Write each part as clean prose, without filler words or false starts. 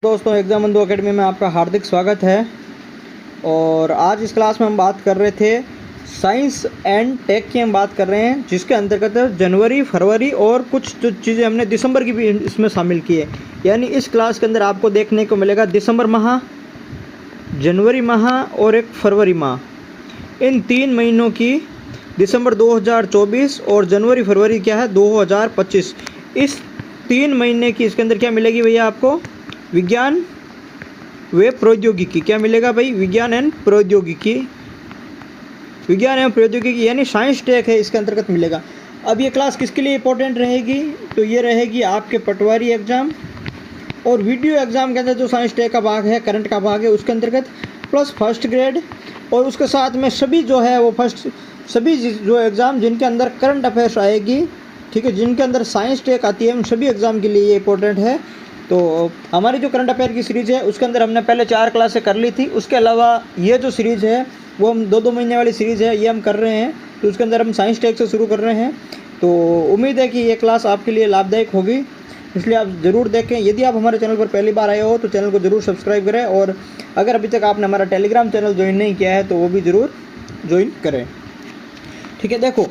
दोस्तों, एग्जाम बंधु एकेडमी में आपका हार्दिक स्वागत है। और आज इस क्लास में हम बात कर रहे थे साइंस एंड टेक की हम बात कर रहे हैं, जिसके अंतर्गत जनवरी, फरवरी और कुछ जो चीज़ें हमने दिसंबर की भी इसमें शामिल की है। यानी इस क्लास के अंदर आपको देखने को मिलेगा दिसंबर माह, जनवरी माह और एक फरवरी माह। इन 3 महीनों की दिसंबर 2024 और जनवरी फरवरी क्या है 2025। इस 3 महीने की इसके अंदर क्या मिलेगी भैया आपको? विज्ञान व प्रौद्योगिकी। क्या मिलेगा भाई? विज्ञान एवं प्रौद्योगिकी। विज्ञान एवं प्रौद्योगिकी यानी साइंस टेक है, इसके अंतर्गत मिलेगा। अब ये क्लास किसके लिए इंपॉर्टेंट रहेगी? तो ये रहेगी आपके पटवारी एग्जाम और वीडियो एग्जाम के अंदर जो साइंस टेक का भाग है, करंट का भाग है, उसके अंतर्गत प्लस फर्स्ट ग्रेड और उसके साथ में सभी जो है वो सभी जो एग्ज़ाम जिनके अंदर करंट अफेयर्स आएगी, ठीक है, जिनके अंदर साइंस टेक आती है, उन सभी एग्ज़ाम के लिए ये इंपॉर्टेंट है। तो हमारी जो करंट अफेयर की सीरीज़ है उसके अंदर हमने पहले 4 क्लासें कर ली थी। उसके अलावा ये जो सीरीज़ है वो हम 2-2 महीने वाली सीरीज़ है, ये हम कर रहे हैं। तो उसके अंदर हम साइंस टेक से शुरू कर रहे हैं। तो उम्मीद है कि ये क्लास आपके लिए लाभदायक होगी, इसलिए आप ज़रूर देखें। यदि आप हमारे चैनल पर पहली बार आए हो तो चैनल को ज़रूर सब्सक्राइब करें, और अगर अभी तक आपने हमारा टेलीग्राम चैनल ज्वाइन नहीं किया है तो वो भी ज़रूर ज्वाइन करें। ठीक है, देखो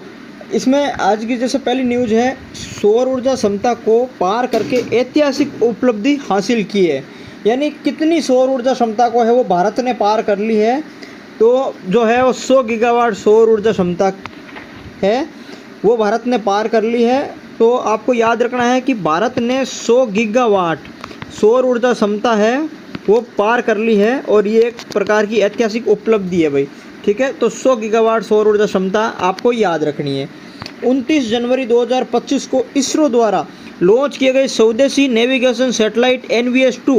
इसमें आज की जैसे पहली न्यूज़ है, सौर ऊर्जा क्षमता को पार करके ऐतिहासिक उपलब्धि हासिल की है। यानी कितनी सौर ऊर्जा क्षमता को है वो भारत ने पार कर ली है। तो जो है वो 100 गीगावाट सौर ऊर्जा क्षमता है, वो भारत ने पार कर ली है। तो आपको याद रखना है कि भारत ने 100 गीगावाट सौर ऊर्जा क्षमता है वो पार कर ली है, और ये एक प्रकार की ऐतिहासिक उपलब्धि है भाई। ठीक है, तो 100 गीगावाट सौर ऊर्जा क्षमता आपको याद रखनी है। 29 जनवरी 2025 को इसरो द्वारा लॉन्च किए गए स्वदेशी नेविगेशन सैटेलाइट NVS-2।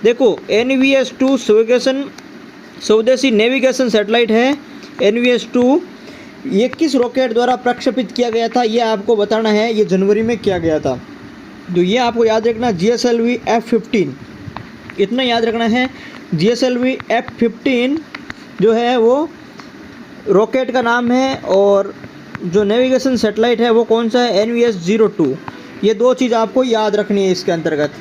देखो NVS-2 स्वदेशी नेविगेशन सैटेलाइट है NVS-2। ये किस रॉकेट द्वारा प्रक्षेपित किया गया था ये आपको बताना है। ये जनवरी में किया गया था, तो ये आपको याद रखना GSLV F-15, इतना याद रखना है। GSLV F-15 जो है वो रॉकेट का नाम है, और जो नेविगेशन सैटेलाइट है वो कौन सा है? NVS-02। ये 2 चीज़ आपको याद रखनी है इसके अंतर्गत।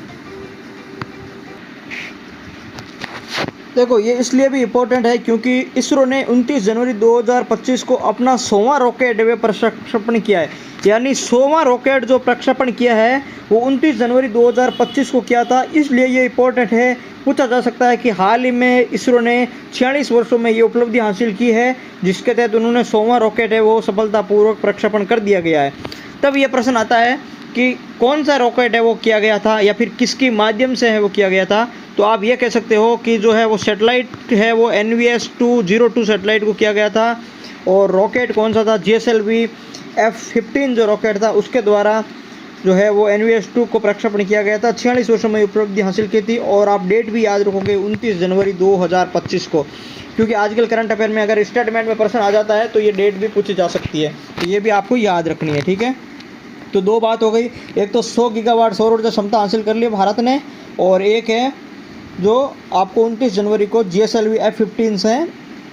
देखो ये इसलिए भी इम्पोर्टेंट है क्योंकि इसरो ने 29 जनवरी 2025 को अपना 100वां रॉकेट वे प्रक्षेपण किया है। यानी 100वां रॉकेट जो प्रक्षेपण किया है वो 29 जनवरी 2025 को किया था, इसलिए ये इम्पोर्टेंट है। पूछा जा सकता है कि हाल ही में इसरो ने 46 वर्षों में ये उपलब्धि हासिल की है, जिसके तहत उन्होंने 100वां रॉकेट है वो सफलतापूर्वक प्रक्षेपण कर दिया गया है। तब ये प्रश्न आता है कि कौन सा रॉकेट है वो किया गया था, या फिर किसके माध्यम से है वो किया गया था। तो आप ये कह सकते हो कि जो है वो सैटेलाइट है वो NVS-02 सैटेलाइट को किया गया था, और रॉकेट कौन सा था? GSLV F-15 जो रॉकेट था उसके द्वारा जो है वो NVS-2 को प्रक्षेपण किया गया था। 46 वर्षों में उपलब्धि हासिल की थी। और आप डेट भी याद रखोगे 29 जनवरी 2025 को, क्योंकि आजकल करंट अफेयर में अगर स्टेटमेंट में प्रश्न आ जाता है तो ये डेट भी पूछी जा सकती है, तो ये भी आपको याद रखनी है। ठीक है, तो 2 बात हो गई। एक तो 100 गीगावाट सौर ऊर्जा क्षमता हासिल कर ली भारत ने, और एक है जो आपको 29 जनवरी को GSLV F-15 से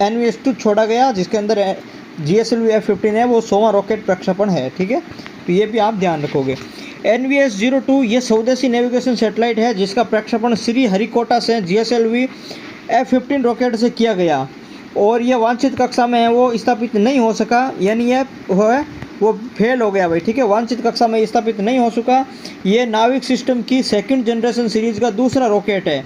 NVS-2 छोड़ा गया, जिसके अंदर GSLV F-15 है वो 100वां रॉकेट प्रक्षेपण है। ठीक है, तो ये भी आप ध्यान रखोगे। NVS-02 ये स्वदेशी नेविगेशन सैटेलाइट है जिसका प्रक्षेपण श्री हरिकोटा से GSLV F-15 रॉकेट से किया गया, और यह वांछित कक्षा में है वो स्थापित नहीं हो सका। यानी यह वो फेल हो गया भाई। ठीक है, वांछित कक्षा में स्थापित नहीं हो सका। ये नाविक सिस्टम की 2nd जनरेशन सीरीज़ का दूसरा रॉकेट है।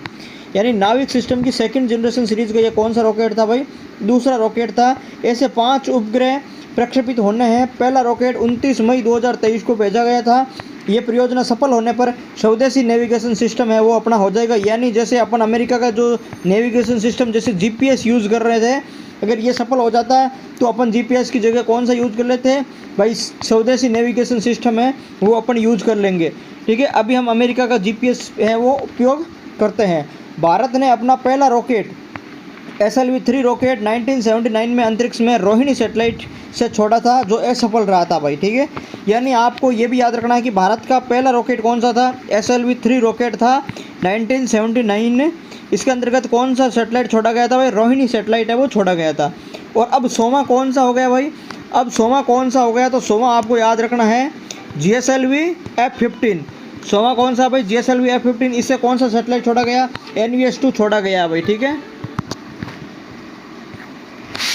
यानी नाविक सिस्टम की 2nd जनरेशन सीरीज़ का ये कौन सा रॉकेट था भाई? दूसरा रॉकेट था। ऐसे 5 उपग्रह प्रक्षेपित होने हैं। पहला रॉकेट 29 मई 2023 को भेजा गया था। ये परियोजना सफल होने पर स्वदेशी नेविगेशन सिस्टम है वो अपना हो जाएगा। यानी जैसे अपन अमेरिका का जो नेविगेशन सिस्टम जैसे GPS यूज़ कर रहे थे, अगर ये सफल हो जाता है तो अपन GPS की जगह कौन सा यूज़ कर लेते हैं भाई? स्वदेशी नेविगेशन सिस्टम है वो अपन यूज़ कर लेंगे। ठीक है, अभी हम अमेरिका का GPS है वो उपयोग करते हैं। भारत ने अपना पहला रॉकेट SLV-3 रॉकेट 1979 में अंतरिक्ष में रोहिणी सैटेलाइट से छोड़ा था, जो असफल रहा था भाई। ठीक है, यानी आपको ये भी याद रखना है कि भारत का पहला रॉकेट कौन सा था? SLV-3 रॉकेट था 1979। इसके अंतर्गत कौन सा सैटेलाइट छोड़ा गया था भाई? रोहिणी सैटेलाइट है वो छोड़ा गया था। और अब 100वां कौन सा हो गया भाई? अब 100वां कौन सा हो गया? तो 100वां आपको याद रखना है GSLV F-15। 100वां कौन सा भाई, GSLV F-15। इससे कौन सा सैटेलाइट छोड़ा गया, NVS-2 छोड़ा गया भाई, ठीक है।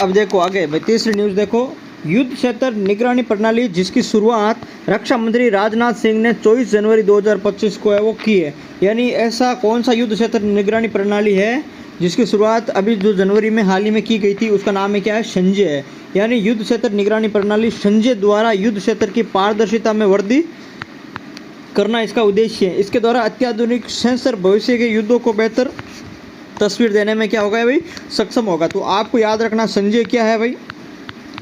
अब देखो आगे भाई, तीसरी न्यूज़ देखो, युद्ध क्षेत्र निगरानी प्रणाली जिसकी शुरुआत रक्षा मंत्री राजनाथ सिंह ने 24 जनवरी 2025 को है वो की है। यानी ऐसा कौन सा युद्ध क्षेत्र निगरानी प्रणाली है जिसकी शुरुआत अभी जो जनवरी में हाल ही में की गई थी, उसका नाम है क्या है, संजय है। यानी युद्ध क्षेत्र निगरानी प्रणाली संजय द्वारा युद्ध क्षेत्र की पारदर्शिता में वृद्धि करना इसका उद्देश्य है। इसके द्वारा अत्याधुनिक सेंसर भविष्य के युद्धों को बेहतर तस्वीर देने में क्या होगा भाई, सक्षम होगा। तो आपको याद रखना संजय क्या है भाई,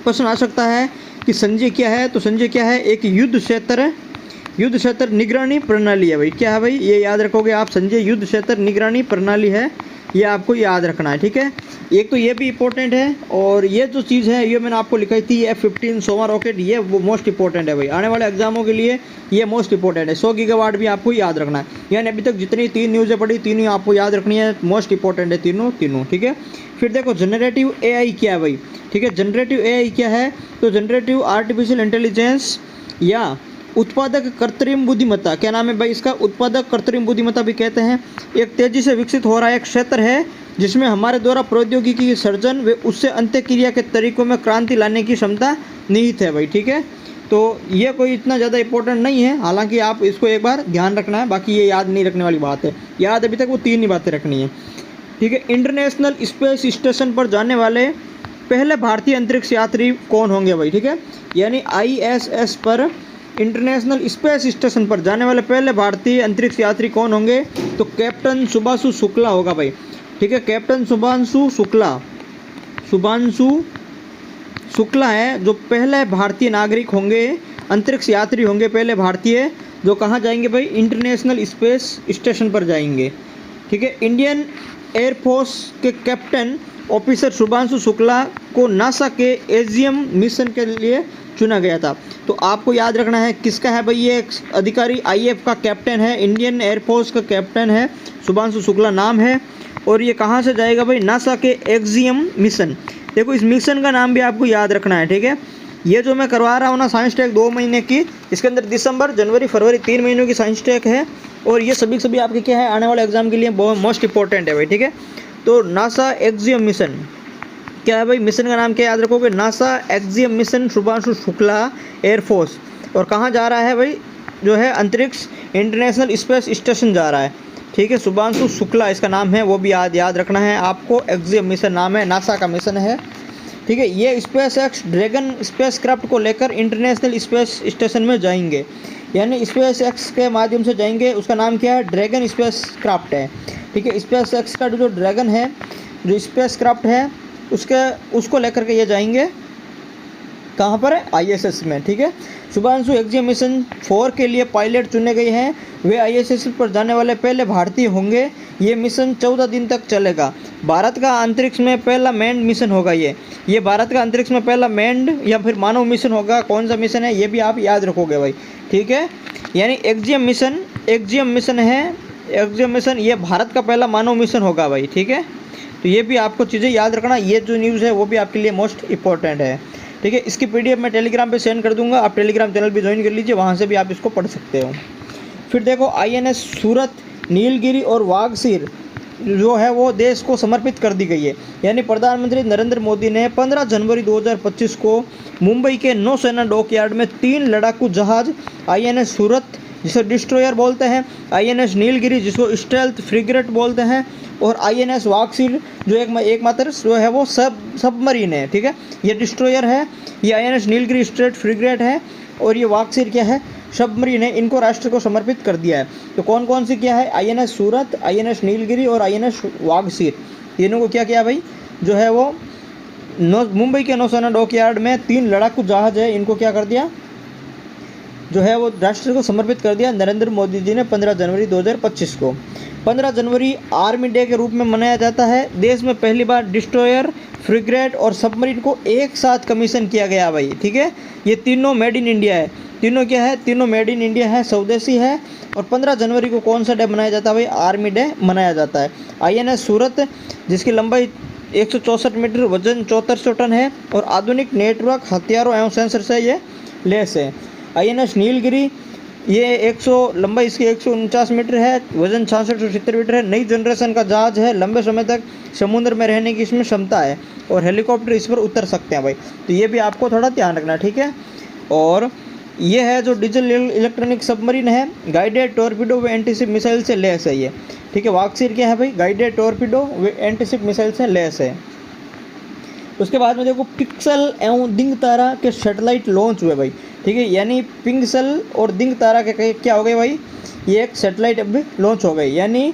प्रश्न आ सकता है कि संजय क्या है। तो संजय क्या है, एक युद्ध क्षेत्र निगरानी प्रणाली है भाई। क्या है भाई, ये याद रखोगे आप, संजय युद्ध क्षेत्र निगरानी प्रणाली है, ये आपको याद रखना है, ठीक है। एक तो ये भी इम्पोर्टेंट है, और ये जो चीज़ है ये मैंने आपको लिखाई थी F-15 100वां रॉकेट, ये वो मोस्ट इंपॉर्टेंट है भाई, आने वाले एग्जामों के लिए ये मोस्ट इंपॉर्टेंट है। 100 गीगावाट भी आपको याद रखना है। यानी अभी तक जितनी 3 न्यूज़ें पढ़ी, तीनों आपको याद रखनी है, मोस्ट इंपॉर्टेंट है तीनों, ठीक है। फिर देखो जनरेटिव AI क्या है भाई, ठीक है। जनरेटिव AI क्या है, तो जनरेटिव आर्टिफिशियल इंटेलिजेंस या उत्पादक कृत्रिम बुद्धिमत्ता, क्या नाम है भाई इसका, उत्पादक कृत्रिम बुद्धिमत्ता भी कहते हैं। एक तेजी से विकसित हो रहा एक क्षेत्र है जिसमें हमारे द्वारा प्रौद्योगिकी की सर्जन व उससे अंत्यक्रिया के तरीकों में क्रांति लाने की क्षमता निहित है भाई, ठीक है। तो ये कोई इतना ज़्यादा इंपॉर्टेंट नहीं है, हालांकि आप इसको एक बार ध्यान रखना है, बाकी ये याद नहीं रखने वाली बात है। याद अभी तक वो 3 ही बातें रखनी है, ठीक है। इंटरनेशनल स्पेस स्टेशन पर जाने वाले पहले भारतीय अंतरिक्ष यात्री कौन होंगे भाई, ठीक है। यानी ISS पर, इंटरनेशनल स्पेस स्टेशन पर जाने वाले पहले भारतीय अंतरिक्ष यात्री कौन होंगे, तो कैप्टन शुभांशु शुक्ला होगा भाई, ठीक है। कैप्टन शुभांशु शुक्ला है जो पहले भारतीय नागरिक होंगे, अंतरिक्ष यात्री होंगे पहले भारतीय, जो कहाँ जाएंगे भाई, इंटरनेशनल स्पेस स्टेशन पर जाएंगे, ठीक है। इंडियन एयरफोर्स के कैप्टन ऑफिसर शुभांशु शुक्ला को नासा के एजियम मिशन के लिए चुना गया था। तो आपको याद रखना है किसका है भाई, ये अधिकारी IF का कैप्टन है, इंडियन एयरफोर्स का कैप्टन है, शुभांशु शुक्ला नाम है। और ये कहाँ से जाएगा भाई, नासा के एजियम मिशन। देखो इस मिशन का नाम भी आपको याद रखना है, ठीक है। ये जो मैं करवा रहा हूँ ना साइंस टेक 2 महीने की, इसके अंदर दिसंबर, जनवरी, फरवरी 3 महीनों की साइंस टेक है, और ये सभी आपके क्या है, आने वाले एग्जाम के लिए बहुत मोस्ट इंपॉर्टेंट है भाई, ठीक है। तो नासा एग्जियम मिशन क्या है भाई, मिशन का नाम क्या याद रखोगे, NASA axiom mission Shubhanshu Shukla air force. और कहाँ जा रहा है भाई, जो है अंतरिक्ष इंटरनेशनल स्पेस स्टेशन जा रहा है, ठीक है। शुभांशु शुक्ला इसका नाम है, वो भी याद रखना है आपको। एग्जियम मिशन नाम है, नासा का मिशन है, ठीक है। ये SpaceX ड्रैगन स्पेस क्राफ्ट को लेकर इंटरनेशनल स्पेस स्टेशन में जाएंगे, यानी SpaceX के माध्यम से जाएंगे। उसका नाम क्या है, ड्रैगन स्पेस क्राफ्ट है, ठीक है। SpaceX का जो ड्रैगन है, जो स्पेस क्राफ्ट है, उसको लेकर के ये जाएंगे कहाँ पर है, ISS में, ठीक है। शुभांशु एग्जियम मिशन 4 के लिए पायलट चुने गए हैं, वे ISS पर जाने वाले पहले भारतीय होंगे। ये मिशन 14 दिन तक चलेगा। भारत का अंतरिक्ष में पहला मैन्ड मिशन होगा ये भारत का अंतरिक्ष में पहला मैन्ड या फिर मानव मिशन होगा। कौन सा मिशन है ये भी आप याद रखोगे भाई, ठीक है। यानी एग्जियम मिशन है, एग्जियम मिशन ये भारत का पहला मानव मिशन होगा भाई, ठीक है। तो ये भी आपको चीज़ें याद रखना, ये जो न्यूज़ है वो भी आपके लिए मोस्ट इंपॉर्टेंट है, ठीक है। इसकी PDF मैं टेलीग्राम पे सेंड कर दूंगा, आप टेलीग्राम चैनल भी ज्वाइन कर लीजिए, वहाँ से भी आप इसको पढ़ सकते हो। फिर देखो INS सूरत, नीलगिरी और वागसीर जो है वो देश को समर्पित कर दी गई है। यानी प्रधानमंत्री नरेंद्र मोदी ने 15 जनवरी 2025 को मुंबई के नौसेना डॉकयार्ड में 3 लड़ाकू जहाज INS सूरत जिसे डिस्ट्रॉयर बोलते हैं, INS नीलगिरी जिसको स्टेल्थ फ्रिगेट बोलते हैं, और INS वागसीर जो एकमात्र जो है वो सबमरीन है, ठीक है। ये डिस्ट्रॉयर है, ये INS नीलगिरी स्टेल्थ फ्रिगेट है, और ये वागसीर क्या है, सबमरीन है। इनको राष्ट्र को समर्पित कर दिया है। तो कौन कौन सी क्या है, INS सूरत, INS नीलगिरी और INS वागसीर, तीनों को क्या किया भाई, जो है वो मुंबई के नौसेना डॉकयार्ड में 3 लड़ाकू जहाज है, इनको क्या कर दिया, जो है वो राष्ट्र को समर्पित कर दिया नरेंद्र मोदी जी ने 15 जनवरी 2025 को। 15 जनवरी आर्मी डे के रूप में मनाया जाता है। देश में पहली बार डिस्ट्रॉयर, फ्रिगेट और सबमरीन को एक साथ कमीशन किया गया भाई, ठीक है। ये तीनों मेड इन इंडिया है, तीनों क्या है, तीनों मेड इन इंडिया है, स्वदेशी है। और 15 जनवरी को कौन सा डे मनाया जाता है भाई, आर्मी डे मनाया जाता है। INS सूरत जिसकी लंबाई 164 मीटर, वजन 7400 टन है और आधुनिक नेटवर्क हथियारों एवं सेंसर से ये लेस है। INS नीलगिरी ये 100 लंबाई इसकी 149 मीटर है, वजन 6670 मीटर है। नई जनरेशन का जहाज है, लंबे समय तक समुद्र में रहने की इसमें क्षमता है और हेलीकॉप्टर इस पर उतर सकते हैं भाई। तो ये भी आपको थोड़ा ध्यान रखना है, ठीक है। और ये है जो डीजल इलेक्ट्रॉनिक सबमरीन है, गाइडेड टॉर्पीडो व एंटीशिप मिसाइल से लैस है ये, ठीक है। वाक्सीर क्या है भाई, गाइडेड टॉर्पीडो व एंटीशिप मिसाइल से लैस है। उसके बाद में देखो पिक्सल एवं दिंग तारा के सैटेलाइट लॉन्च हुए भाई, ठीक है। यानी पिक्सल और दिंग तारा के क्या हो गए भाई, ये एक सैटेलाइट अभी लॉन्च हो गई। यानी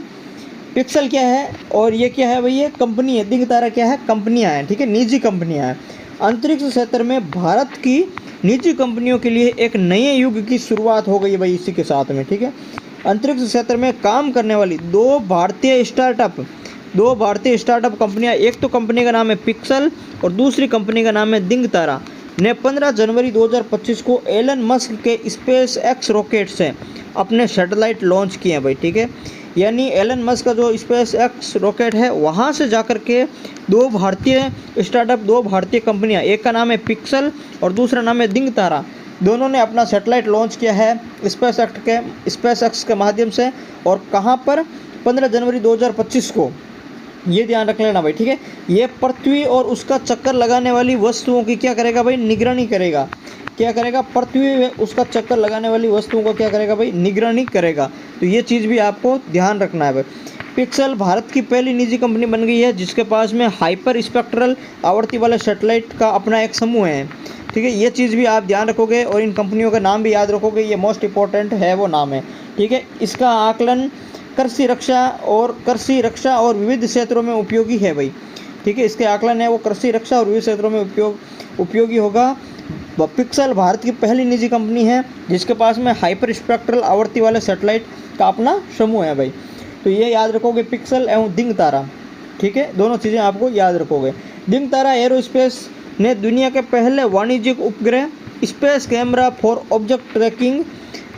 पिक्सल क्या है और ये क्या है भाई, ये कंपनी है। दिंग तारा क्या है, कंपनियां हैं, ठीक है, निजी कंपनियां हैं। अंतरिक्ष क्षेत्र में भारत की निजी कंपनियों के लिए एक नए युग की शुरुआत हो गई है भाई इसी के साथ में, ठीक है। अंतरिक्ष क्षेत्र में काम करने वाली दो भारतीय स्टार्टअप कंपनियां, एक तो कंपनी का नाम है पिक्सल और दूसरी कंपनी का नाम है दिंग तारा, ने 15 जनवरी 2025 को एलन मस्क के स्पेस एक्स रॉकेट से अपने सैटेलाइट लॉन्च किए हैं भाई, ठीक है। यानी एलन मस्क का जो स्पेस एक्स रॉकेट है वहाँ से जाकर के दो भारतीय कंपनियाँ, एक का नाम है पिक्सल और दूसरा नाम है दिंग तारा, दोनों ने अपना सैटेलाइट लॉन्च किया है स्पेस एक्स के माध्यम से। और कहाँ पर, 15 जनवरी 2025 को, ये ध्यान रख लेना भाई, ठीक है। ये पृथ्वी और उसका चक्कर लगाने वाली वस्तुओं की क्या करेगा भाई, निगरानी करेगा। क्या करेगा, पृथ्वी में उसका चक्कर लगाने वाली वस्तुओं को क्या करेगा भाई, निगरानी करेगा। तो ये चीज़ भी आपको ध्यान रखना है भाई। पिक्सल भारत की पहली निजी कंपनी बन गई है जिसके पास में हाइपर स्पेक्ट्रल आवृत्ति वाले सैटेलाइट का अपना एक समूह है, ठीक है। ये चीज़ भी आप ध्यान रखोगे और इन कंपनियों का नाम भी याद रखोगे, ये मोस्ट इंपॉर्टेंट है वो नाम है, ठीक है। इसका आकलन कृषि रक्षा और विविध क्षेत्रों में उपयोगी है भाई, ठीक है। इसके आकलन है वो कृषि रक्षा और विविध क्षेत्रों में उपयोगी होगा। पिक्सल भारत की पहली निजी कंपनी है जिसके पास में हाइपर स्पेक्ट्रल आवृत्ति वाले सैटेलाइट का अपना समूह है भाई। तो ये याद रखोगे, पिक्सल एवं दिंग तारा, ठीक है, दोनों चीज़ें आपको याद रखोगे। दिंग तारा एरोस्पेस ने दुनिया के पहले वाणिज्यिक उपग्रह space camera for object tracking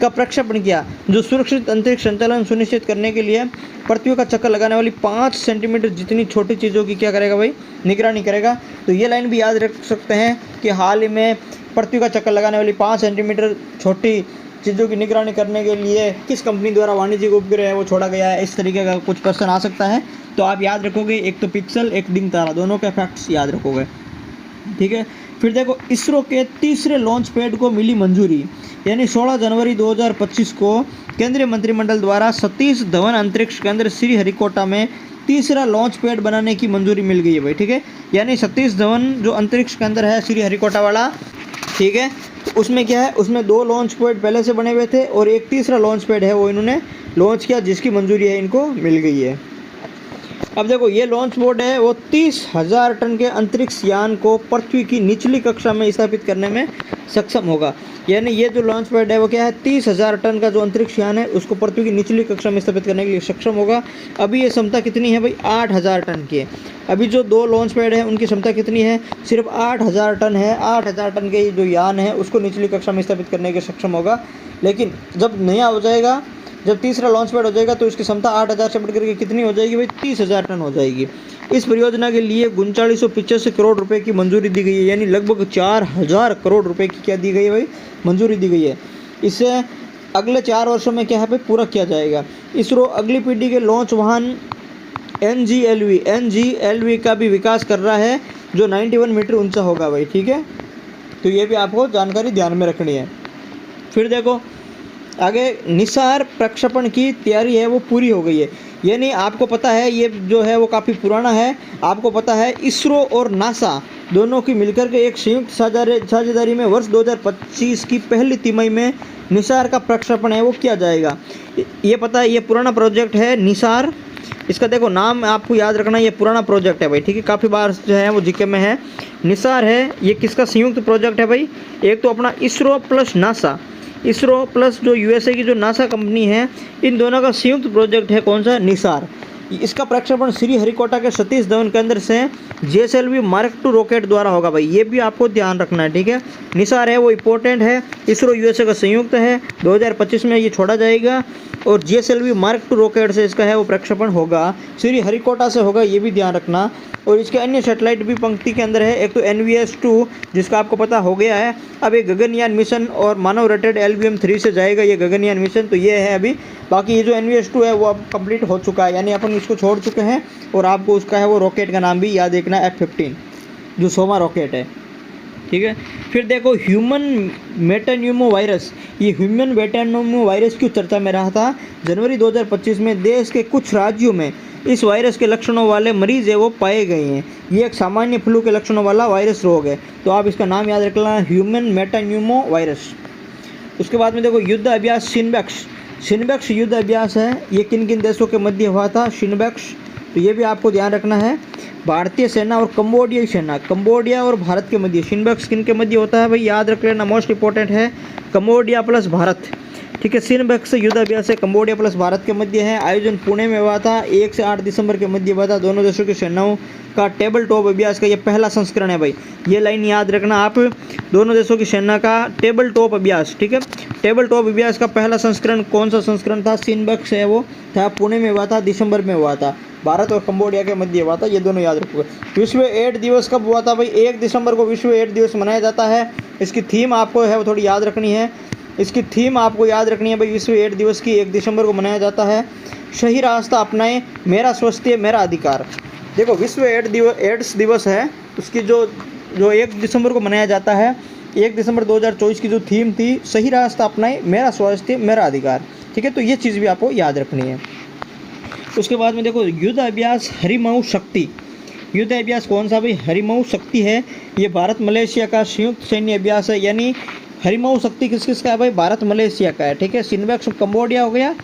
का प्रक्षेपण किया, जो सुरक्षित अंतरिक्ष संचालन सुनिश्चित करने के लिए पृथ्वी का चक्कर लगाने वाली 5 सेंटीमीटर जितनी छोटी चीज़ों की क्या करेगा भाई, निगरानी करेगा। तो ये लाइन भी याद रख सकते हैं कि हाल ही में पृथ्वी का चक्कर लगाने वाली 5 सेंटीमीटर छोटी चीज़ों की निगरानी करने के लिए किस कंपनी द्वारा वाणिज्यिक उपग्रह है वो छोड़ा गया है, इस तरीके का कुछ क्वेश्चन आ सकता है। तो आप याद रखोगे, एक तो पिक्सल, एक दिंग तारा, दोनों के फैक्ट्स याद रखोगे, ठीक है। फिर देखो, इसरो के तीसरे लॉन्च पैड को मिली मंजूरी। यानी 16 जनवरी 2025 को केंद्रीय मंत्रिमंडल द्वारा सतीश धवन अंतरिक्ष केंद्र श्रीहरिकोटा में तीसरा लॉन्च पैड बनाने की मंजूरी मिल गई है भाई, ठीक है। यानी सतीश धवन जो अंतरिक्ष केंद्र है श्रीहरिकोटा वाला, ठीक है, तो उसमें क्या है, उसमें 2 लॉन्च पैड पहले से बने हुए थे और एक तीसरा लॉन्च पैड है वो इन्होंने लॉन्च किया, जिसकी मंजूरी है इनको मिल गई है। अब देखो, ये लॉन्च बोर्ड है वो 30,000 टन के अंतरिक्ष यान को पृथ्वी की निचली कक्षा में स्थापित करने में सक्षम होगा। यानी ये जो लॉन्च पैड है वो क्या है, 30,000 टन का जो अंतरिक्ष यान है उसको पृथ्वी की निचली कक्षा में स्थापित करने के लिए सक्षम होगा। अभी ये क्षमता कितनी है भाई, 8,000 टन की है। अभी जो 2 लॉन्च पैड है उनकी क्षमता कितनी है, सिर्फ 8,000 टन है। 8,000 टन के जो यान है उसको निचली कक्षा में स्थापित करने के सक्षम होगा। लेकिन जब नया हो जाएगा, जब तीसरा लॉन्च पैड हो जाएगा तो इसकी क्षमता 8,000 से बढ़ करके कितनी हो जाएगी भाई, 30,000 टन हो जाएगी। इस परियोजना के लिए 3985 करोड़ रुपए की मंजूरी दी गई है। यानी लगभग 4,000 करोड़ रुपए की क्या दी गई है भाई, मंजूरी दी गई है। इसे अगले 4 वर्षों में क्या है भाई, पूरा किया जाएगा। इसरो अगली पीढ़ी के लॉन्च वाहन NGLV का भी विकास कर रहा है, जो 91 मीटर ऊंचा होगा भाई, ठीक है। तो ये भी आपको जानकारी ध्यान में रखनी है। फिर देखो आगे, निसार प्रक्षेपण की तैयारी है वो पूरी हो गई है। यानी आपको पता है ये जो है वो काफ़ी पुराना है। आपको पता है इसरो और नासा दोनों की मिलकर के एक संयुक्त साझेदारी में वर्ष 2025 की पहली तिमाही में निसार का प्रक्षेपण है वो किया जाएगा। ये पता है, ये पुराना प्रोजेक्ट है निसार। इसका देखो नाम आपको याद रखना, ये पुराना प्रोजेक्ट है भाई, ठीक है, काफ़ी बार जो है वो जीके में है। निसार है ये किसका संयुक्त प्रोजेक्ट है भाई, एक तो अपना ISRO plus NASA, ISRO plus जो USA की जो नासा कंपनी है, इन दोनों का संयुक्त प्रोजेक्ट है कौन सा, निसार। इसका प्रक्षेपण श्रीहरिकोटा के सतीश धवन केंद्र से JSLV मार्क 2 रॉकेट द्वारा होगा भाई, ये भी आपको ध्यान रखना है, ठीक है। निसार है वो इम्पोर्टेंट है, इसरो USA का संयुक्त है, 2025 में ये छोड़ा जाएगा और JSLV मार्क 2 रॉकेट से इसका है वो प्रक्षेपण होगा, श्रीहरिकोटा से होगा, ये भी ध्यान रखना। और इसके अन्य सैटेलाइट भी पंक्ति के अंदर है, एक तो NVS-2 जिसका आपको पता हो गया है, अब एक गगनयान मिशन और मानव रटेड LVM-3 से जाएगा ये गगनयान मिशन, तो ये है अभी। बाकी ये जो NVS-2 है वो अब कंप्लीट हो चुका है, यानी अपन इसको छोड़ चुके हैं। और आपको उसका है वो रॉकेट का नाम भी याद रखना, F-15 जो 100वां रॉकेट है, ठीक है। फिर देखो ह्यूमन मेटान्यूमो वायरस, ये ह्यूमन मेटान्यूमो वायरस क्यों चर्चा में रहा था? जनवरी 2025 में देश के कुछ राज्यों में इस वायरस के लक्षणों वाले मरीज है वो पाए गए हैं। ये एक सामान्य फ्लू के लक्षणों वाला वायरस रोग है, तो आप इसका नाम याद रखना, ह्यूमन मेटान्यूमो वायरस। उसके बाद में देखो युद्ध अभ्यास शिनबेक्स युद्ध अभ्यास है, ये किन किन देशों के मध्य हुआ था शिनबेक्स, तो ये भी आपको ध्यान रखना है। भारतीय सेना और कंबोडियाई सेना, कंबोडिया और भारत के मध्य शिनबेक्स किन के मध्य होता है भाई, याद रख लेना, मोस्ट इंपॉर्टेंट है, कंबोडिया प्लस भारत, ठीक है। शिनबेक्स युद्ध अभ्यास है कंबोडिया प्लस भारत के मध्य है। आयोजन पुणे में हुआ था, 1 से 8 दिसंबर के मध्य हुआ था। दोनों देशों की सेनाओं का टेबल टॉप अभ्यास का ये पहला संस्करण है भाई, ये लाइन याद रखना आप, दोनों देशों की सेना का टेबल टॉप अभ्यास, ठीक है। टेबल टॉप अभ्यास का पहला संस्करण कौन सा संस्करण था? शिनबेक्स है वो था, पुणे में हुआ था, दिसंबर में हुआ था, भारत और कंबोडिया के मध्य हुआ था, ये दोनों याद रखोगे। विश्व एड्स दिवस कब हुआ था भाई? 1 दिसंबर को विश्व एड्स दिवस मनाया जाता है। इसकी थीम आपको है वो थोड़ी याद रखनी है, इसकी थीम आपको याद रखनी है भाई, विश्व एड्स दिवस की 1 दिसंबर को मनाया जाता है। सही रास्ता अपनाएं, मेरा स्वास्थ्य मेरा अधिकार। देखो विश्व एड्स दिवस है, उसकी जो 1 दिसंबर को मनाया जाता है, 1 दिसंबर 2024 की जो थीम थी, सही रास्ता अपनाएं, मेरा स्वास्थ्य मेरा अधिकार, ठीक है। तो ये चीज़ भी आपको याद रखनी है। उसके बाद में देखो युद्ध अभ्यास हरिमऊ शक्ति, युद्ध अभ्यास कौन सा भाई? हरिमऊ शक्ति है, ये भारत मलेशिया का संयुक्त सैन्य अभ्यास है, यानी हरिमऊ शक्ति किस किस का है भाई? भारत मलेशिया का है, ठीक है। शिनबेक्स कंबोडिया हो गया,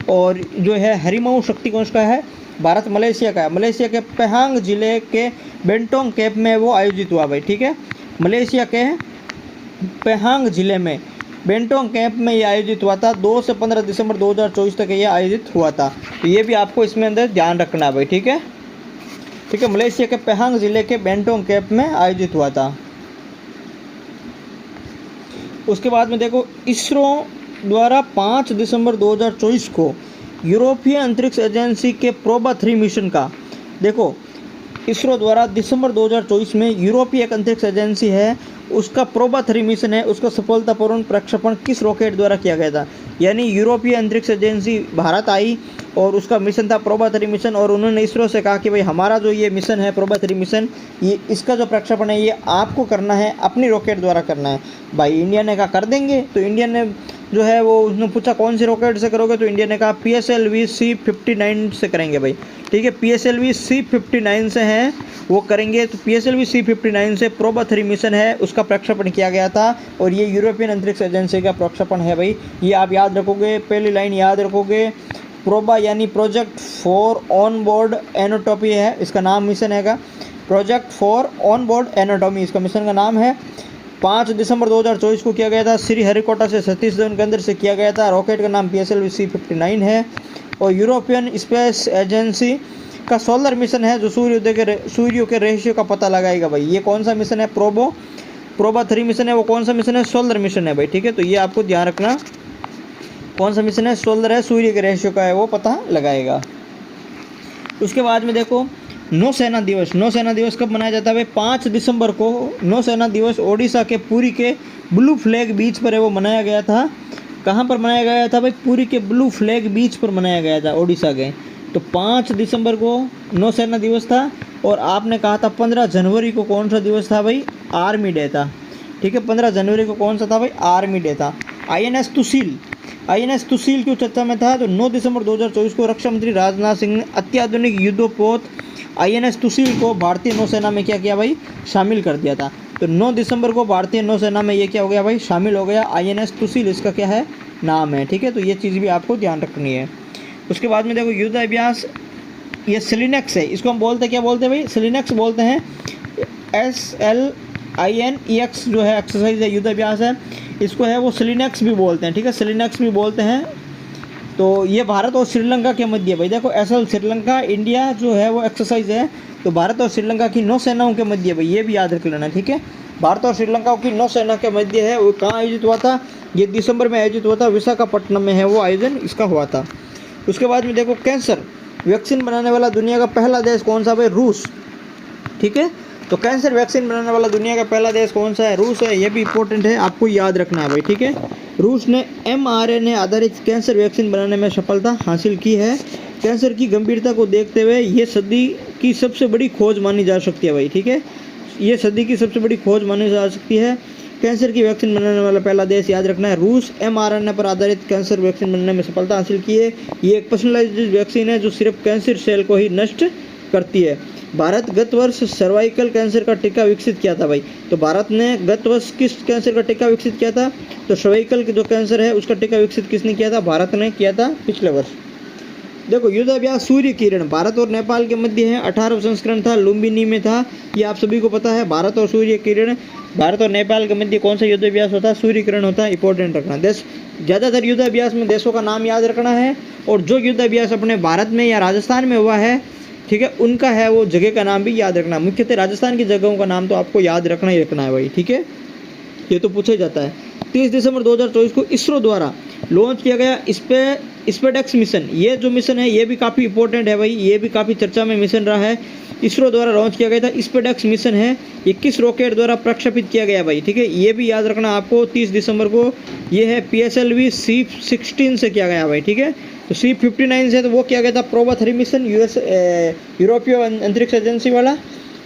और जो है हरिमऊ शक्ति कौन सा है? भारत मलेशिया का है। मलेशिया के पेहांग जिले के बेंटोंग केप में वो आयोजित हुआ भाई, ठीक है। मलेशिया के पेहांग जिले में बेंटोंग कैंप में ये आयोजित हुआ था, 2 से 15 दिसंबर 2024 तक ये आयोजित हुआ था, तो ये भी आपको इसमें अंदर ध्यान रखना है भाई, ठीक है, ठीक है। मलेशिया के पेहांग जिले के बेंटोंग कैंप में आयोजित हुआ था। उसके बाद में देखो इसरो द्वारा 5 दिसंबर 2024 को यूरोपीय अंतरिक्ष एजेंसी के प्रोबा 3 मिशन का, देखो इसरो द्वारा दिसंबर 2024 में यूरोपीय एक अंतरिक्ष एजेंसी है, उसका प्रोबा 3 मिशन है, उसका सफलतापूर्ण प्रक्षेपण किस रॉकेट द्वारा किया गया था? यानी यूरोपीय अंतरिक्ष एजेंसी भारत आई और उसका मिशन था प्रोबा 3 मिशन, और उन्होंने इसरो से कहा कि भाई हमारा जो ये मिशन है प्रोबा 3 मिशन, ये इसका जो प्रक्षेपण है ये आपको करना है, अपनी रॉकेट द्वारा करना है। भाई इंडिया ने कहा कर देंगे, तो इंडिया ने जो है वो उसने पूछा कौन सी रॉकेट से करोगे, तो इंडिया ने कहा PSLV C-59 से करेंगे भाई, ठीक है। PSLV C-59 से हैं वो करेंगे, तो PSLV C-59 से प्रोबा 3 मिशन है, उसका प्रक्षेपण किया गया था, और ये यूरोपियन अंतरिक्ष एजेंसी का प्रक्षेपण है भाई, ये आप याद रखोगे, पहली लाइन याद रखोगे। प्रोबा यानी project for on board anatomy है, इसका नाम मिशन हैगा, project for on board anatomy इसका मिशन का नाम है। 5 दिसंबर 2024 को किया गया था, श्रीहरिकोटा से सतीश धवन केंद्र से किया गया था। रॉकेट का नाम PSLV C-59 है, और यूरोपियन स्पेस एजेंसी का सोलर मिशन है जो सूर्य के रहस्यों का पता लगाएगा भाई। ये कौन सा मिशन है? प्रोबा 3 मिशन है, वो कौन सा मिशन है? सोलर मिशन है भाई, ठीक है। तो ये आपको ध्यान रखना, कौन सा मिशन है? सोलर है, सूर्य के रहस्यों का है वो पता लगाएगा। उसके बाद में देखो नौसेना दिवस, नौसेना दिवस कब मनाया जाता है भाई? 5 दिसंबर को नौसेना दिवस ओडिशा के पुरी के ब्लू फ्लैग बीच पर है वो मनाया गया था। कहाँ पर मनाया गया था भाई? पुरी के ब्लू फ्लैग बीच पर मनाया गया था ओडिशा के। तो 5 दिसंबर को नौसेना दिवस था, और आपने कहा था 15 जनवरी को कौन सा दिवस था भाई? आर्मी डे था, ठीक है। 15 जनवरी को कौन सा था भाई? आर्मी डे था। INS तुशील क्यों चर्चा में था? तो 9 दिसंबर 2024 को रक्षा मंत्री राजनाथ सिंह ने अत्याधुनिक युद्धपोत INS तुशील को भारतीय नौसेना में क्या किया भाई? शामिल कर दिया था। तो 9 दिसंबर को भारतीय नौसेना में ये क्या हो गया भाई? शामिल हो गया। INS तुशील इसका क्या है? नाम है, ठीक है। तो ये चीज़ भी आपको ध्यान रखनी है। उसके बाद में देखो युद्ध अभ्यास, ये सिलिनेक्स है, इसको हम बोलते हैं क्या बोलते हैं भाई? सिलिनेक्स बोलते हैं, SLINEX जो है एक्सरसाइज है, युद्ध अभ्यास है, इसको है वो सिलिनेक्स भी बोलते हैं, ठीक है। सिलिनेक्स भी बोलते हैं, तो ये भारत और श्रीलंका के मध्य भाई देखो, असल श्रीलंका इंडिया जो है वो एक्सरसाइज है, तो भारत और श्रीलंका की नौसेनाओं के मध्य भाई, ये भी याद रख लेना, ठीक है। भारत और श्रीलंका की नौसेना के मध्य है, वो कहाँ आयोजित हुआ था, ये दिसंबर में आयोजित हुआ था, विशाखापट्टनम में है वो आयोजन इसका हुआ था। उसके बाद में देखो, कैंसर वैक्सीन बनाने वाला दुनिया का पहला देश कौन सा भाई, रूस, ठीक है। तो कैंसर वैक्सीन बनाने वाला दुनिया का पहला देश कौन सा है, रूस है, ये भी इंपॉर्टेंट है, आपको याद रखना है भाई, ठीक है। रूस ने mRNA आधारित कैंसर वैक्सीन बनाने में सफलता हासिल की है। कैंसर की गंभीरता को देखते हुए ये सदी की सबसे बड़ी खोज मानी जा सकती है भाई, ठीक है, ये सदी की सबसे बड़ी खोज मानी जा सकती है। कैंसर की वैक्सीन बनाने वाला पहला देश याद रखना है रूस। mRNA पर आधारित कैंसर वैक्सीन बनाने में सफलता हासिल की है। ये एक पर्सनलाइज्ड वैक्सीन है जो सिर्फ कैंसर सेल को ही नष्ट करती है। भारत गत वर्ष सर्वाइकल कैंसर का टीका विकसित किया था भाई, तो भारत ने गत वर्ष किस कैंसर का टीका विकसित किया था, तो सर्वाइकल जो कैंसर है उसका टीका विकसित किसने किया था, भारत ने किया था पिछले वर्ष। देखो, युद्धाभ्यास सूर्य किरण भारत और नेपाल के मध्य है, 18वां संस्करण था, लुम्बिनी में था, ये आप सभी को पता है। भारत और सूर्य किरण, भारत और नेपाल के मध्य कौन सा युद्धाभ्यास होता है, सूर्य किरण होता है, इंपॉर्टेंट रखना। देश ज़्यादातर युद्धाभ्यास में देशों का नाम याद रखना है, और जो युद्धाभ्यास अपने भारत में या राजस्थान में हुआ है, ठीक है, उनका है वो जगह का नाम भी याद रखना। मुख्यतः राजस्थान की जगहों का नाम तो आपको याद रखना ही रखना है भाई, ठीक है, ये तो पूछा जाता है। 30 दिसंबर 2024 को इसरो द्वारा लॉन्च किया गया स्पेसएक्स मिशन, ये जो मिशन है ये भी काफ़ी इंपॉर्टेंट है भाई, ये भी काफ़ी चर्चा में मिशन रहा है। इसरो द्वारा लॉन्च किया गया था स्पेसएक्स मिशन है, ये किस रॉकेट द्वारा प्रक्षेपित किया गया भाई, ठीक है, ये भी याद रखना आपको। 30 दिसंबर को ये है PSLV C-16 से किया गया भाई, ठीक है। तो C-59 से तो वो किया गया था प्रोबा 3 मिशन, यूरोपीय अंतरिक्ष एजेंसी वाला,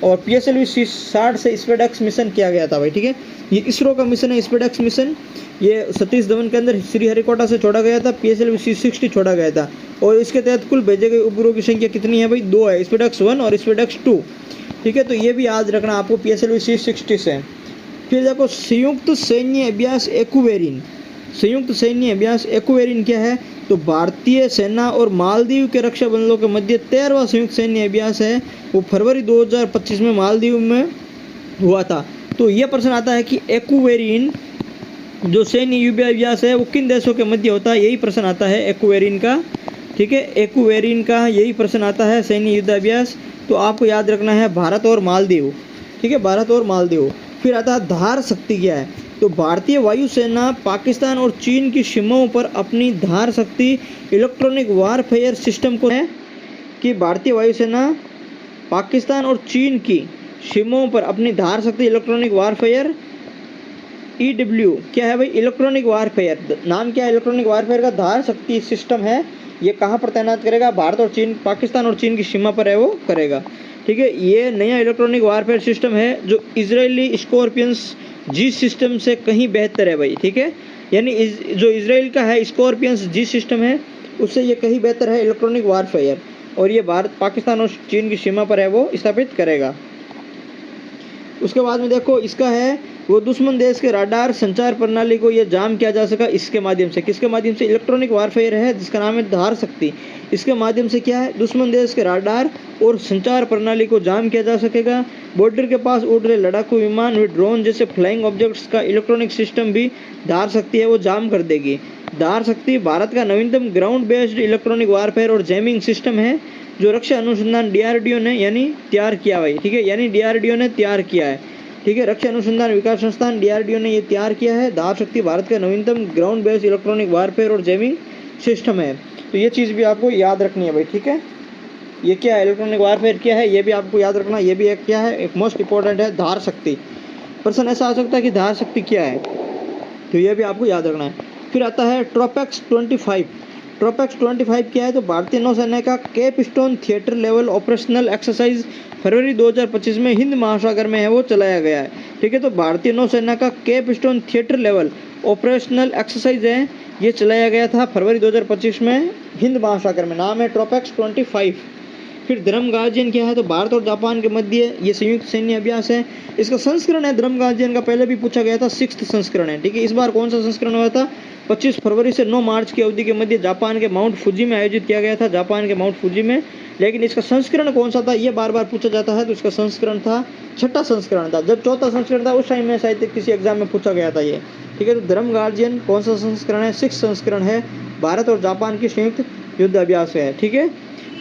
और PSLV C-60 से स्पेसएक्स मिशन किया गया था भाई, ठीक है। ये इसरो का मिशन है स्पेसएक्स मिशन, ये सतीश धवन के अंदर श्रीहरिकोटा से छोड़ा गया था, PSLV C-60 छोड़ा गया था, और इसके तहत कुल भेजे गए उपग्रहों की संख्या कितनी है भाई, 2 है, स्पेसएक्स 1 और स्पेसएक्स 2, ठीक है। तो ये भी याद रखना आपको PSLV C-60 से। फिर देखो, संयुक्त सैन्य अभ्यास एक्वेरिन, संयुक्त सैन्य अभ्यास एक्वेरिन क्या है, तो भारतीय सेना और मालदीव के रक्षा बलों के मध्य 13वां संयुक्त सैन्य अभ्यास है, वो फरवरी 2025 में मालदीव में हुआ था। तो ये प्रश्न आता है कि एक्वेरिन जो सैन्य युद्धाभ्यास है वो किन देशों के मध्य होता है, यही प्रश्न आता है एक्वेरिन का, ठीक है, एक्वेरिन का यही प्रश्न आता है सैन्य युद्धाभ्यास। तो आपको याद रखना है भारत और मालदीव, ठीक है, भारत और मालदीव। फिर आता है धार शक्ति क्या है, तो भारतीय वायुसेना पाकिस्तान और चीन की सीमाओं पर अपनी धार शक्ति इलेक्ट्रॉनिक वारफेयर सिस्टम को है कि भारतीय वायुसेना पाकिस्तान और चीन की सीमाओं पर अपनी धार शक्ति इलेक्ट्रॉनिक वारफेयर EW क्या है भाई, इलेक्ट्रॉनिक वारफेयर, नाम क्या है इलेक्ट्रॉनिक वारफेयर का, धार शक्ति सिस्टम है, ये कहाँ पर तैनात करेगा, भारत और चीन, पाकिस्तान और चीन की सीमा पर है वो करेगा, ठीक है। ये नया इलेक्ट्रॉनिक वारफेयर सिस्टम है जो इजरायली स्कॉर्पियंस G सिस्टम से कहीं बेहतर है भाई, ठीक है, यानी जो इसराइल का है स्कॉर्पियंस G सिस्टम है उससे ये कहीं बेहतर है इलेक्ट्रॉनिक वारफेयर, और ये भारत, पाकिस्तान और चीन की सीमा पर है वो स्थापित करेगा। उसके बाद में देखो, इसका है वो दुश्मन देश के राडार संचार प्रणाली को ये जाम किया जा सका इसके माध्यम से, किसके माध्यम से, इलेक्ट्रॉनिक वारफेयर है जिसका नाम है धार शक्ति, इसके माध्यम से क्या है, दुश्मन देश के राडार और संचार प्रणाली को जाम किया जा सकेगा। बॉर्डर के पास उड़ रहे लड़ाकू विमान व ड्रोन जैसे फ्लाइंग ऑब्जेक्ट्स का इलेक्ट्रॉनिक सिस्टम भी धार शक्ति है वो जाम कर देगी। धार शक्ति भारत का नवीनतम ग्राउंड बेस्ड इलेक्ट्रॉनिक वारफेयर और जैमिंग सिस्टम है जो रक्षा अनुसंधान DRDO ने यानी तैयार किया भाई, ठीक है, यानी DRDO ने तैयार किया है, ठीक है, रक्षा अनुसंधान विकास संस्थान DRDO ने ये तैयार किया है। धार शक्ति भारत का नवीनतम ग्राउंड बेस्ड इलेक्ट्रॉनिक वारफेयर और जैमिंग सिस्टम है, तो ये चीज़ भी आपको याद रखनी है भाई, ठीक है। ये क्या है, इलेक्ट्रॉनिक वारफेयर क्या है, ये भी आपको याद रखना, ये भी एक क्या है, एक मोस्ट इंपॉर्टेंट है धार शक्ति। प्रश्न ऐसा आ सकता है कि धार शक्ति क्या है, तो ये भी आपको याद रखना है। फिर आता है ट्रोपेक्स 25। ट्रोपेक्स 25 क्या है, तो भारतीय नौसेना का केपस्टोन थिएटर लेवल ऑपरेशनल एक्सरसाइज फरवरी 2025 में हिंद महासागर में है वो चलाया गया है, ठीक है। तो भारतीय नौसेना का केपस्टोन थिएटर लेवल ऑपरेशनल एक्सरसाइज है ये चलाया गया था फरवरी 2025 में हिंद महासागर में, नाम है ट्रोपेक्स 25। फिर धर्म गार्जियन क्या है, तो भारत और जापान के मध्य ये संयुक्त सैन्य अभ्यास है, इसका संस्करण है धर्म गार्जियन का, पहले भी पूछा गया था, 6th संस्करण है, ठीक है। इस बार कौन सा संस्करण हुआ था, 25 फरवरी से 9 मार्च की अवधि के मध्य जापान के माउंट फुजी में आयोजित किया गया था, जापान के माउंट फुजी में। लेकिन इसका संस्करण कौन सा था ये बार बार पूछा जाता है, तो इसका संस्करण था 6ठा संस्करण था, जब 4था संस्करण था उस टाइम में शायद किसी एग्जाम में पूछा गया था ये, ठीक है। तो धर्म गार्जियन कौन सा संस्करण है, 6th संस्करण है भारत और जापान की संयुक्त युद्ध अभ्यास है। ठीक है,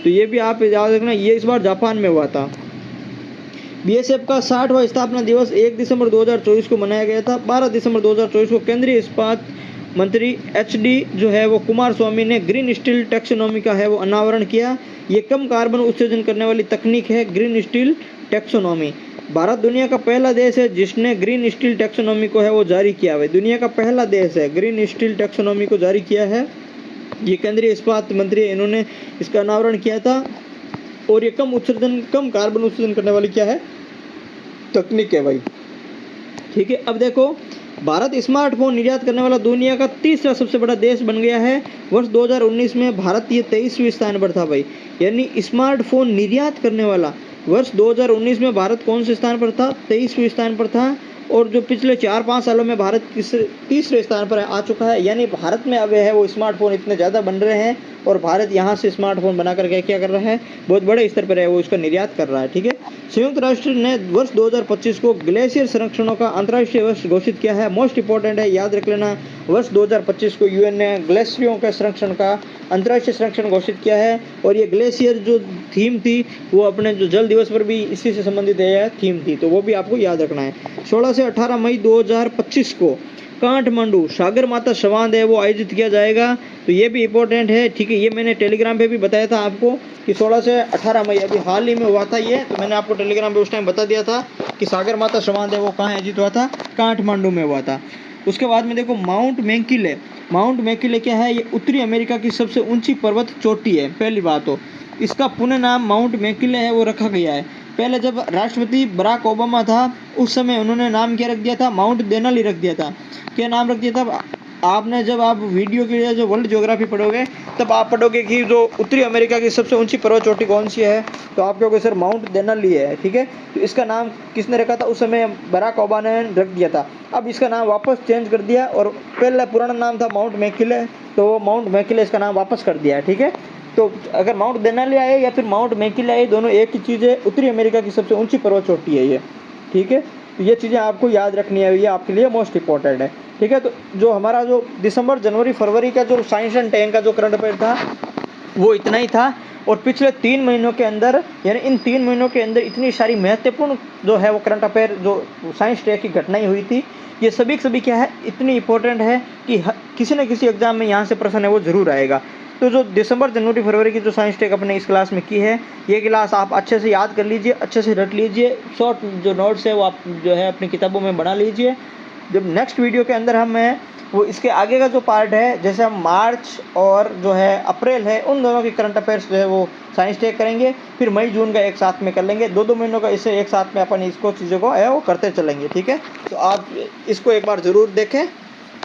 तो ये भी आप याद रखना, ये इस बार जापान में हुआ था। बीएसएफ का 60वां स्थापना दिवस 1 दिसंबर 2024 को मनाया गया था। 12 दिसंबर 2024 को केंद्रीय इस्पात मंत्री एचडी जो है वो कुमार स्वामी ने ग्रीन स्टील टैक्सोनॉमी का है वो अनावरण किया। ये कम कार्बन उत्सर्जन करने वाली तकनीक है ग्रीन स्टील टैक्सोनॉमी। भारत दुनिया का पहला देश है जिसने ग्रीन स्टील टैक्सोनॉमी को है वो जारी किया है। दुनिया का पहला देश है ग्रीन स्टील टैक्सोनॉमी को जारी किया है। ये केंद्रीय इस्पात मंत्री इन्होंने इसका अनावरण किया था। और ये कम कार्बन उत्सर्जन करने वाली क्या है, तकनीक है भाई। ठीक है, अब देखो भारत स्मार्टफोन निर्यात करने वाला दुनिया का तीसरा सबसे बड़ा देश बन गया है। वर्ष 2019 में भारत ये 23वें स्थान पर था भाई, यानी स्मार्टफोन निर्यात करने वाला वर्ष 2019 में भारत कौन से स्थान पर था, 23वें स्थान पर था। और जो पिछले 4-5 सालों में भारत तीसरे स्थान पर आ चुका है, यानी भारत में अब है वो स्मार्टफोन इतने ज़्यादा बन रहे हैं और भारत यहाँ से स्मार्टफोन बना करके क्या कर रहा है, बहुत बड़े स्तर पर है वो इसका निर्यात कर रहा है। ठीक है, संयुक्त राष्ट्र ने वर्ष 2025 को ग्लेशियर संरक्षणों का अंतर्राष्ट्रीय वर्ष घोषित किया है। मोस्ट इंपॉर्टेंट है, याद रख लेना, वर्ष 2025 को यूएन ने ग्लेशियरों के संरक्षण का अंतर्राष्ट्रीय संरक्षण घोषित किया है। और ये ग्लेशियर जो थीम थी वो अपने जो जल दिवस पर भी इसी से संबंधित है थीम थी, तो वो भी आपको याद रखना है। 16 से 18 मई 2025 को काठमांडू सागर माता संवाद है वो आयोजित किया जाएगा, तो ये भी इम्पोर्टेंट है। ठीक है, ये मैंने टेलीग्राम पे भी बताया था आपको कि 16 से 18 मई अभी हाल ही में हुआ था ये, तो मैंने आपको टेलीग्राम पे उस टाइम बता दिया था कि सागर माता संवाद है वो कहाँ आयोजित हुआ था, काठमांडू में हुआ था। उसके बाद में देखो माउंट मैकिले क्या है, ये उत्तरी अमेरिका की सबसे ऊंची पर्वत चोटी है। पहली बात तो इसका पुनः नाम माउंट मैकिले है वो रखा गया है। पहले जब राष्ट्रपति बराक ओबामा था उस समय उन्होंने नाम क्या रख दिया था, माउंट देनाली रख दिया था। क्या नाम रख दिया था आपने, जब आप वीडियो के लिए जो वर्ल्ड ज्योग्राफी पढ़ोगे तब आप पढ़ोगे कि जो उत्तरी अमेरिका की सबसे ऊंची पर्वत चोटी कौन सी है, तो आप कहोगे सर माउंट देनाली है। ठीक है, तो इसका नाम किसने रखा था, उस समय बराक ओबामा ने रख दिया था। अब इसका नाम वापस चेंज कर दिया और पहला पुराना नाम था माउंट मैकिले, तो वो माउंट मैकिले इसका नाम वापस कर दिया है। ठीक है, तो अगर माउंट देनाली आए या फिर माउंट मैकिले आए, दोनों एक ही चीज़ है, उत्तरी अमेरिका की सबसे ऊंची पर्वत चोटी है ये। ठीक है, तो ये चीज़ें आपको याद रखनी है, ये आपके लिए मोस्ट इंपॉर्टेंट है। ठीक है, तो जो हमारा जो दिसंबर जनवरी फरवरी का जो साइंस एंड टेक का जो करंट अफेयर था वो इतना ही था। और पिछले 3 महीनों के अंदर, यानी इन 3 महीनों के अंदर इतनी सारी महत्वपूर्ण जो है वो करंट अफेयर जो साइंस टेक की घटनाएं हुई थी, ये सभी क्या है, इतनी इंपॉर्टेंट है कि किसी न किसी एग्जाम में यहाँ से प्रश्न है वो ज़रूर आएगा। तो जो दिसंबर जनवरी फरवरी की जो साइंस टेक अपने इस क्लास में की है, ये क्लास आप अच्छे से याद कर लीजिए, अच्छे से रट लीजिए, शॉर्ट जो नोट्स है वो आप जो है अपनी किताबों में बना लीजिए। जब नेक्स्ट वीडियो के अंदर हम हैं वो इसके आगे का जो पार्ट है, जैसे हम मार्च और जो है अप्रैल है, उन दोनों की करंट अफेयर्स जो है वो साइंस टेक करेंगे। फिर मई जून का एक साथ में कर लेंगे, 2-2 महीनों का इससे एक साथ में अपन इसको चीज़ों को है वो करते चलेंगे। ठीक है, तो आप इसको एक बार ज़रूर देखें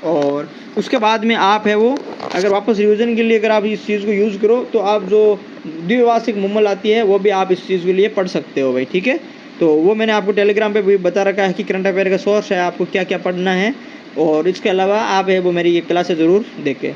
और उसके बाद में आप है वो अगर वापस रिवीजन के लिए अगर आप इस चीज़ को यूज़ करो तो आप जो द्विवार्षिक मुम्मल आती है वो भी आप इस चीज़ के लिए पढ़ सकते हो भाई। ठीक है, तो वो मैंने आपको टेलीग्राम पे भी बता रखा है कि करंट अफेयर का सोर्स है, आपको क्या क्या पढ़ना है। और इसके अलावा आप है वो मेरी ये क्लासें ज़रूर देखें।